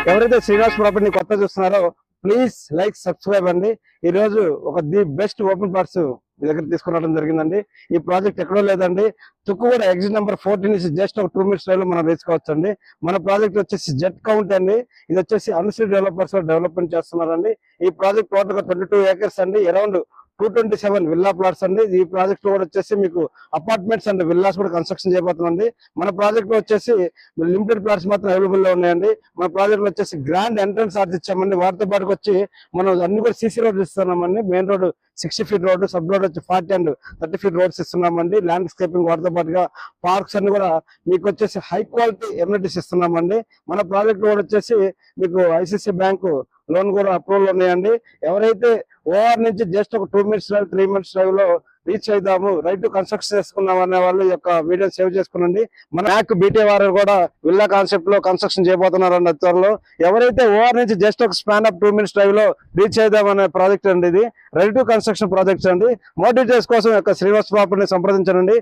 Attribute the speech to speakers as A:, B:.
A: ఎవరైతే శ్రీనివాస్ ప్రాపర్టీ కొత్త చూస్తున్నారో ప్లీజ్ లైక్ సబ్స్క్రైబ్ అండి. ఈ రోజు ఒక ది బెస్ట్ ఓపెన్ ప్లాట్స్ మీ దగ్గర తీసుకురావడం జరిగిందండి. ఈ ప్రాజెక్ట్ ఎక్కడో లేదండి, తుక్కుగూడ ఎగ్జిట్ నెంబర్ 14 నుంచి జస్ట్ ఒక 2 minutes లో మనం వేసుకోవచ్చు అండి. మన ప్రాజెక్ట్ వచ్చేసి జెట్ కౌంట్ అండి. ఇది వచ్చేసి అనుశ్రీ డెవలపర్స్ డెవలప్మెంట్ చేస్తున్నారండి. ఈ ప్రాజెక్ట్ టోటల్ గా 22 acres అండి. అరౌండ్ 227 విల్లా ప్లాట్స్ అండి. ఈ ప్రాజెక్ట్ లో కూడా వచ్చేసి మీకు అపార్ట్మెంట్స్ అండ్ విల్లాస్ కూడా కన్స్ట్రక్షన్ చేయబోతుందండి. మన ప్రాజెక్ట్ లో వచ్చేసి లిమిటెడ్ ప్లాట్స్ మాత్రం అవైలబుల్ లో ఉన్నాయండి. మన ప్రాజెక్ట్ లో వచ్చేసి గ్రాండ్ ఎంట్రన్స్ ఆర్చ్ ఇచ్చామండి. వాటితో పాటు వచ్చి మనం అన్ని కూడా సీసీ రోడ్ ఇస్తున్నామండి. Main road 60 feet road, sub road వచ్చి 40 and 30 feet రోడ్స్ ఇస్తున్నామండి. ల్యాండ్స్కేపింగ్ వాటితో పాటుగా పార్క్స్ అన్ని కూడా మీకు వచ్చేసి హై క్వాలిటీ ఎమ్యూనిటీస్ ఇస్తున్నామండి. మన ప్రాజెక్ట్ కూడా వచ్చేసి మీకు ఐసిఐసిఐ బ్యాంకు లోన్ కూడా అప్రూవల్ ఉన్నాయండి. ఎవరైతే ఓఆర్ నుంచి జస్ట్ ఒక 2 minutes డ్రైవ్ 3 minutes డ్రైవ్ లో రీచ్ అయిదాము, రైట్ టు కన్స్ట్రక్షన్ చేసుకున్నాం అనే వాళ్ళు యొక్క వీడియో సేవ్ చేసుకునండి. మన బ్యాక్ బీటీ వారు కూడా విల్లా కాన్సెప్ట్ లో కన్స్ట్రక్షన్ చేయబోతున్నారండి త్వరలో. ఎవరైతే ఓఆర్ నుంచి జస్ట్ ఒక స్పాన్ అప్ 2 minutes డ్రైవ్ లో రీచ్ అయిదాం అనే ప్రాజెక్ట్ అండి. ఇది రెడీ టు కన్స్ట్రక్షన్ ప్రాజెక్ట్స్ అండి. మోర్ డీటెయిల్స్ కోసం యొక్క శ్రీనివాస్ ప్రాపర్టీని సంప్రదించండి.